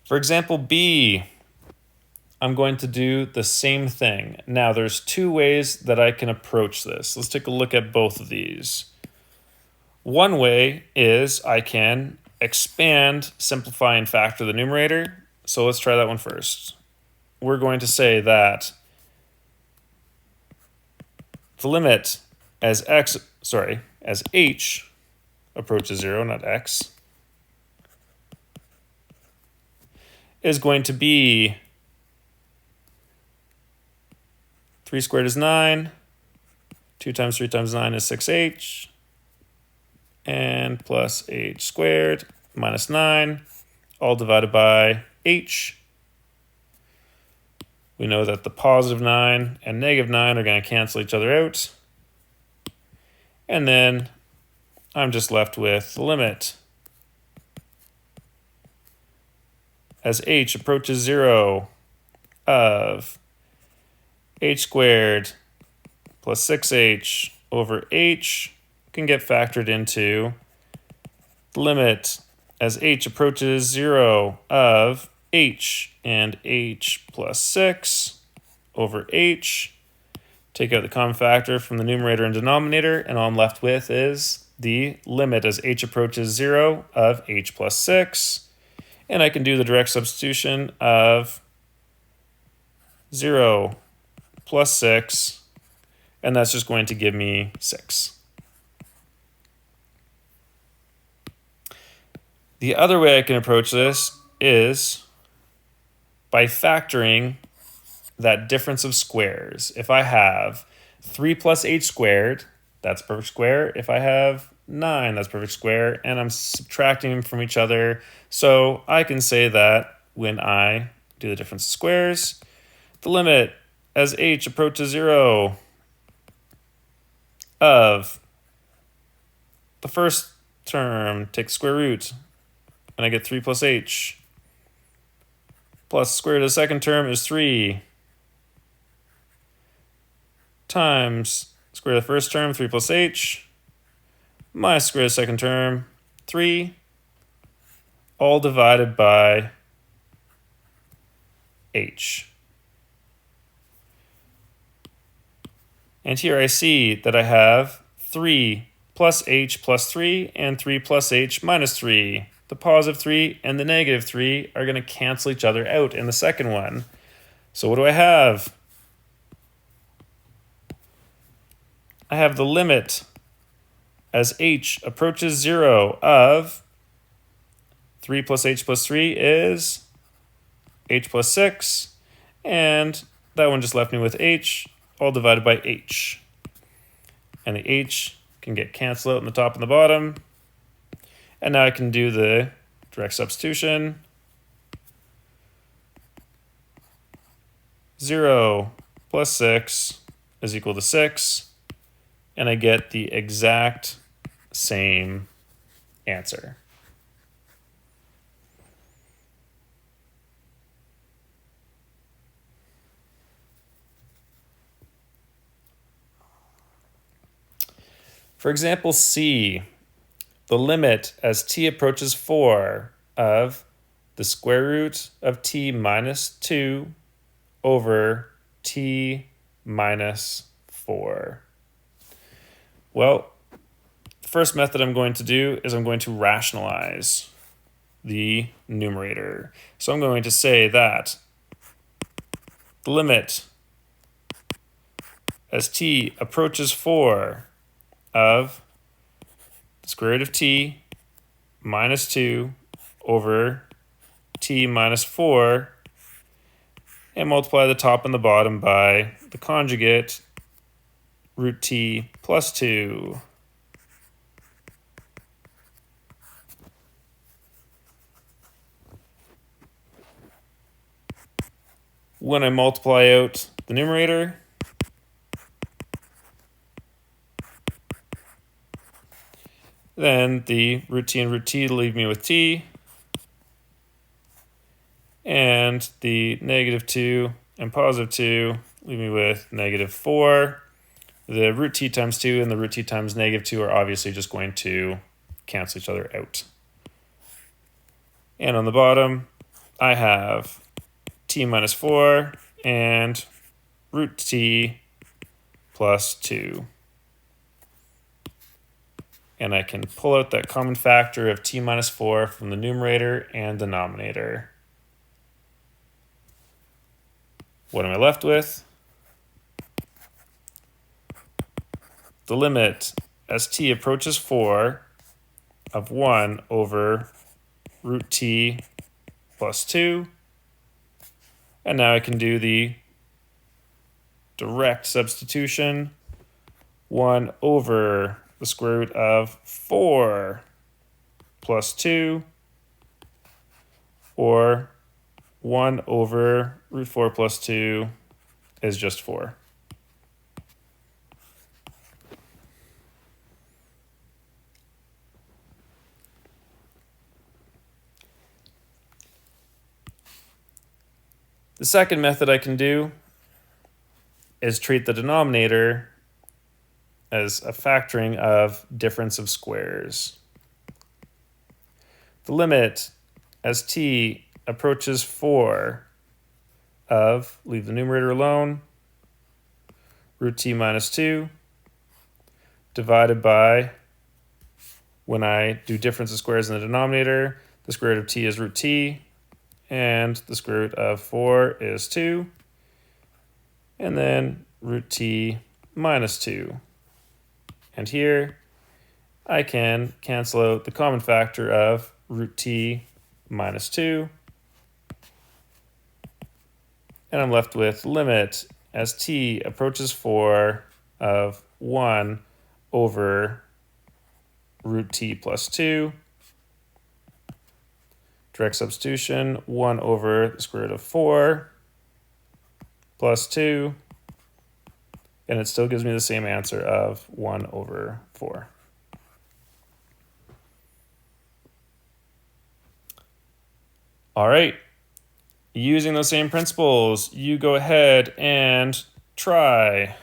For example B, I'm going to do the same thing. Now there's two ways that I can approach this. Let's take a look at both of these. One way is I can expand, simplify, and factor the numerator. So let's try that one first. We're going to say that the limit as h approaches 0, not x, is going to be 3 squared is 9, 2 times 3 times 9 is 6h, and plus h squared minus 9, all divided by h. We know that the positive 9 and negative 9 are going to cancel each other out. And then I'm just left with the limit as h approaches 0 of h squared plus 6h over h can get factored into the limit as h approaches 0 of h and h plus 6 over h. Take out the common factor from the numerator and denominator, and all I'm left with is the limit as h approaches 0 of h plus 6. And I can do the direct substitution of 0 plus 6, and that's just going to give me 6. The other way I can approach this is by factoring that difference of squares. If I have 3 plus h squared, that's perfect square. If I have 9, that's perfect square, and I'm subtracting them from each other. So I can say that when I do the difference of squares, the limit as h approaches 0 of the first term, take the square root, and I get 3 plus h, plus square root of the second term is 3, times square root of the first term, 3 plus h, minus square root of the second term, 3, all divided by h. And here I see that I have 3 plus h plus 3 and 3 plus h minus 3. The positive 3 and the negative 3 are going to cancel each other out in the second one. So what do I have? I have the limit as h approaches 0 of 3 plus h plus 3 is h plus 6, and that one just left me with h, all divided by h. And the h can get canceled out in the top and the bottom. And now I can do the direct substitution. 0 plus 6 is equal to 6. And I get the exact same answer. For example C, the limit as t approaches 4 of the square root of t minus 2 over t minus 4. Well, the first method I'm going to do is I'm going to rationalize the numerator. So I'm going to say that the limit as t approaches 4 of the square root of t minus 2 over t minus 4, and multiply the top and the bottom by the conjugate root t plus 2. When I multiply out the numerator, then the root t and root t leave me with t, and the negative 2 and positive 2 leave me with negative 4. The root t times 2 and the root t times negative 2 are obviously just going to cancel each other out. And on the bottom, I have t minus 4 and root t plus 2. And I can pull out that common factor of t minus 4 from the numerator and denominator. What am I left with? The limit as t approaches 4 of 1 over root t plus 2. And now I can do the direct substitution. 1 over the square root of 4 plus 2, or 1 over root 4 plus 2 is just 4. The second method I can do is treat the denominator as a factoring of difference of squares. The limit as t approaches 4 of, leave the numerator alone, root t minus 2 divided by, when I do difference of squares in the denominator, the square root of t is root t, and the square root of 4 is 2, and then root t minus 2. And here I can cancel out the common factor of root t minus 2, and I'm left with limit as t approaches 4 of 1 over root t plus 2. Direct substitution, 1 over the square root of 4 plus 2, and it still gives me the same answer of 1 over 4. All right, using those same principles, you go ahead and try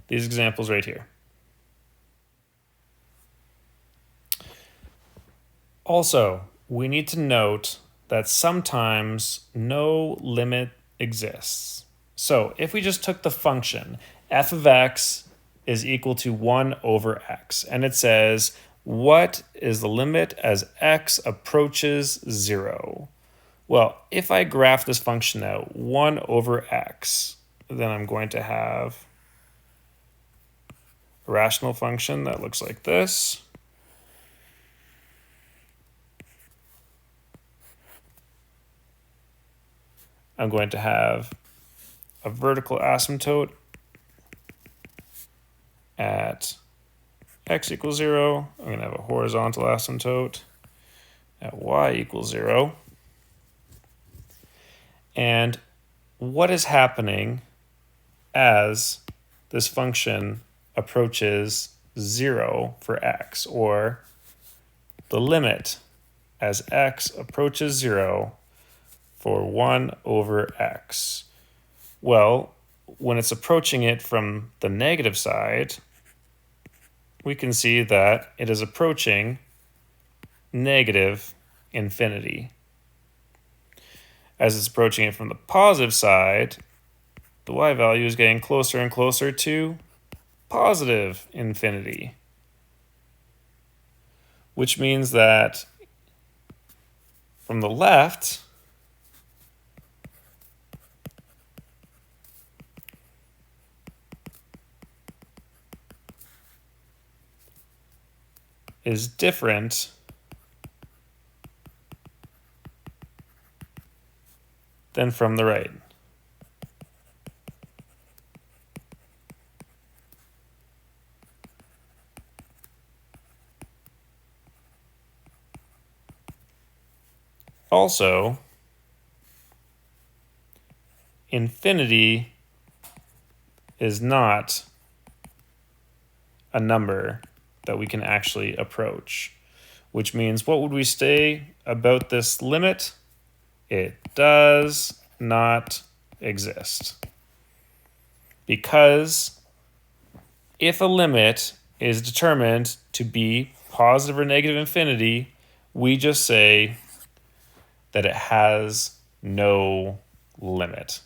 these examples right here. Also, we need to note that sometimes no limit exists. So if we just took the function f of x is equal to 1 over x, and it says, what is the limit as x approaches 0? Well, if I graph this function out, 1 over x, then I'm going to have a rational function that looks like this. I'm going to have a vertical asymptote at x equals 0. I'm going to have a horizontal asymptote at y equals 0. And what is happening as this function approaches 0 for x, or the limit as x approaches 0 for 1 over x? Well, when it's approaching it from the negative side, we can see that it is approaching negative infinity. As it's approaching it from the positive side, the y value is getting closer and closer to positive infinity, which means that from the left, is different than from the right. Also, infinity is not a number that we can actually approach, which means what would we say about this limit? It does not exist. Because if a limit is determined to be positive or negative infinity, we just say that it has no limit.